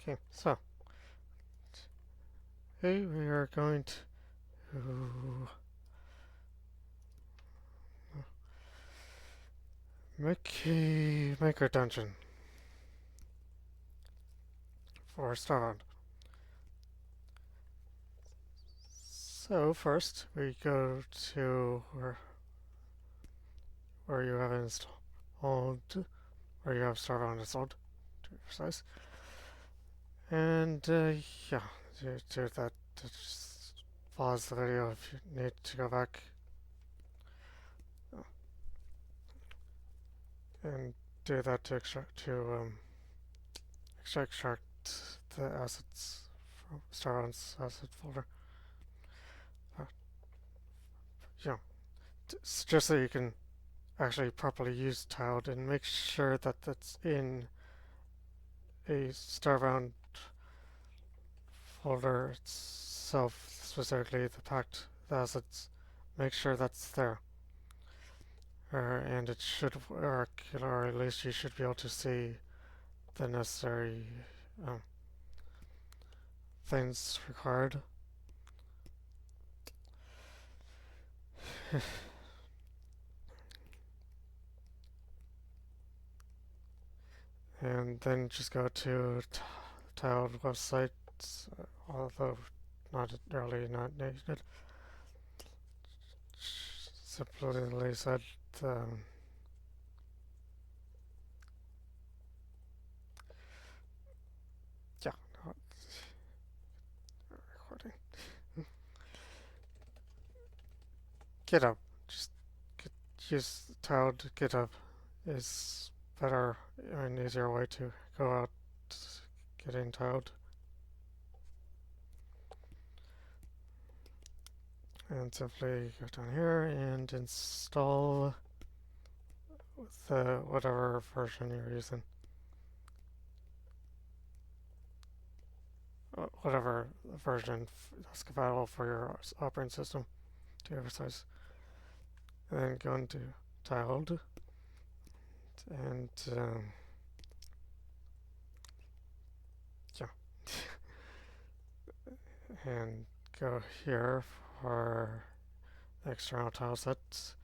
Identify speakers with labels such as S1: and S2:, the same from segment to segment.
S1: Okay, so today we are going to make a micro dungeon for Starbound. So first we go to where you have installed, where you have Starbound installed, to be precise. And yeah, do that. Just pause the video if you need to go back and do that to extract the assets from Starbound's asset folder. Uh, yeah, just so you can actually properly use tiled and make sure that that's in a Starbound folder itself, specifically the packed assets. Make sure that's there. And it should work, or at least you should be able to see the necessary um, things required. And then just go to tiled websites, although not needed. Simply said, yeah, no, recording. GitHub, just use tiled GitHub is better and easier way to go out getting tiled. And simply go down here and install the whatever version you're using. Whatever version that's compatible for your operating system, to be precise. And then go into tiled and yeah, and go here for the external tile sets.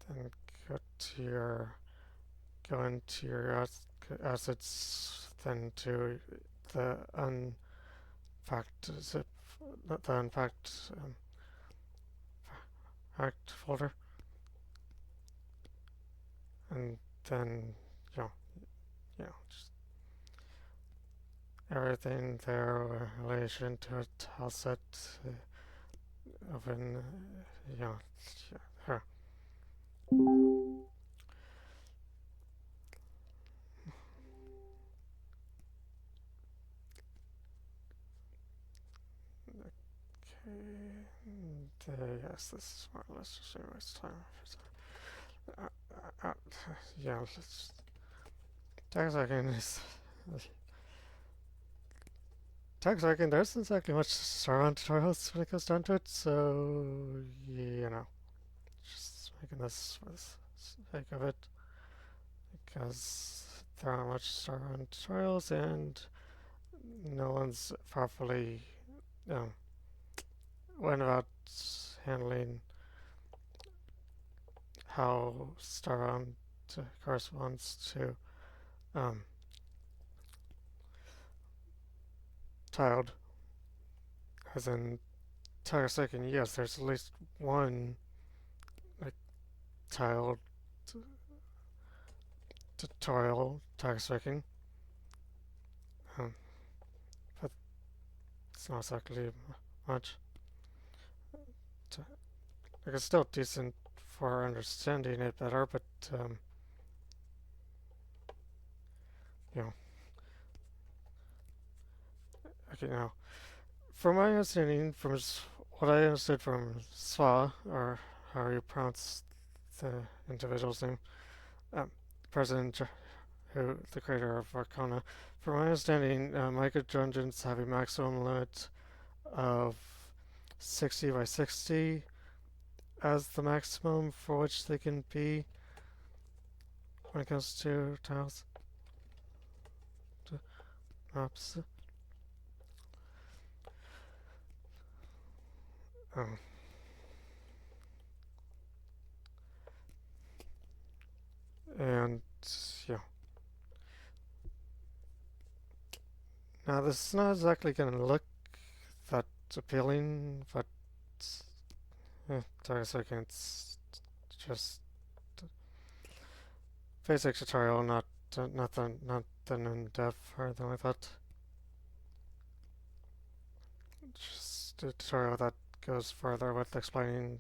S1: Then go into your assets, then to the unpacked zip, not the unpacked packed folder, and then just everything there in relation to a tile set open, here. Okay, yes, this is smart. Let's just waste time. Yeah, let's. Tag second is. Tag second, there isn't exactly much Starbound tutorials when it comes down to it, so. Just making this for the sake of it. Because there aren't much Starbound tutorials and no one's properly went about handling how Starbound corresponds to tiled, as in tile second. Yes, there's at least one like tiled tutorial tile second, but it's not exactly much. Like, it's still decent for understanding it better, but okay, now from my understanding, from what I understood from Swa, or how you pronounce the individual's name, President, who the creator of Arcana, from my understanding, Microdungeons have a maximum limit of 60 by 60 as the maximum for which they can be. when it comes to tiles, to maps. Um, and yeah, now this is not exactly going to look that appealing, but I guess I can. It's just basic tutorial, nothing in depth or anything like that. Just a tutorial that goes further with explaining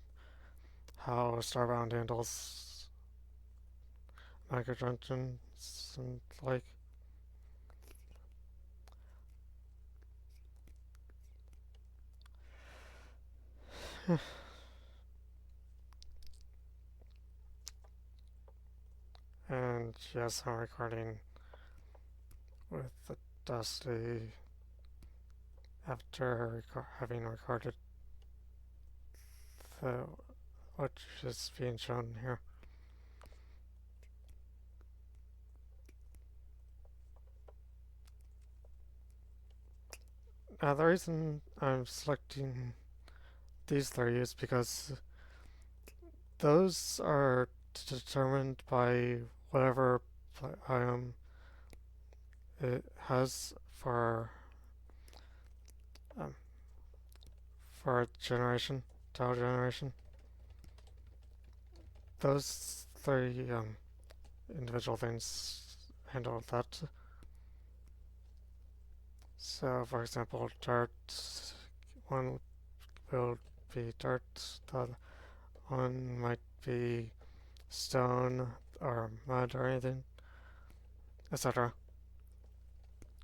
S1: how Starbound handles microdungeons and like. And yes, I'm recording with the Dusty after having recorded the what is being shown here. The reason I'm selecting these three is because those are determined by whatever item it has um, for generation, tile generation. Those three individual things handle that. So, for example, dirt, one will be dirt, the other one might be stone or mud or anything, etc.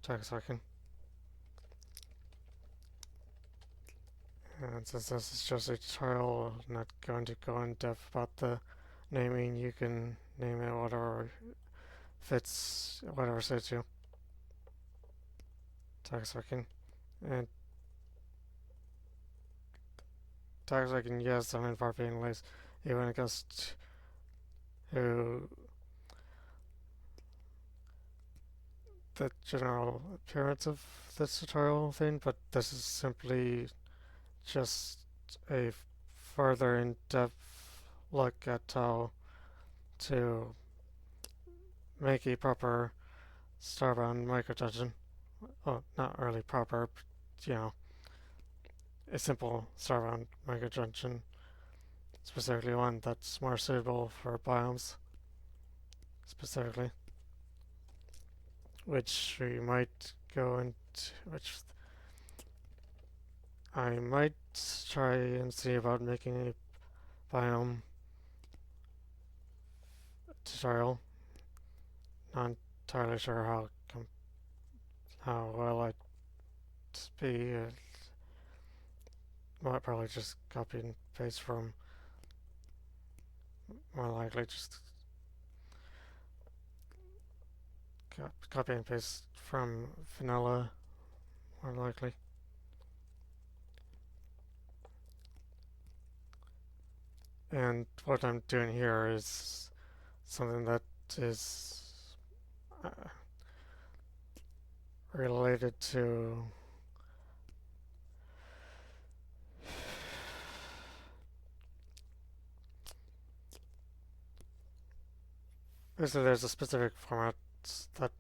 S1: Check a second. And since this is just a tutorial, I'm not going to go in depth about the naming. You can name it whatever fits, whatever suits you. Check a second. And check a second, yes, I'm in part being lazy. Even when it comes to the general appearance of this tutorial thing, but this is simply just a further in-depth look at how to make a proper Starbound microdungeon. Oh, not really proper, but, a simple Starbound microdungeon, specifically one that's more suitable for biomes, specifically, which we might go into, which I might try and see about making a biome tutorial. Not entirely sure how well I'd be. Might probably just copy and paste from. More likely just copy and paste from vanilla. More likely. And what I'm doing here is something that is uh, related to so there's a specific format that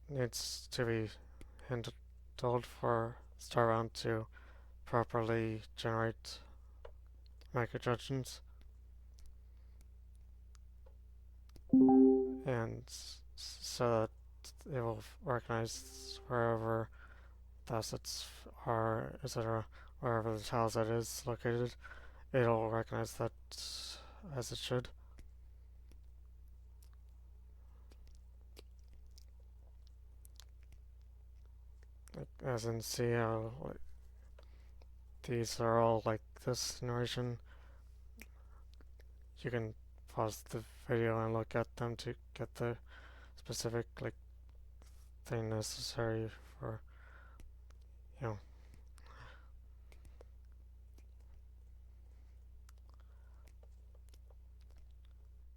S1: needs to be handled for Starbound to properly generate microdungeons, and so that it will recognize wherever the assets are, etc., wherever the tile set is located, it'll recognize that as it should. As in, see how these are all like this narration. You can pause the video and look at them to get the specific thing necessary for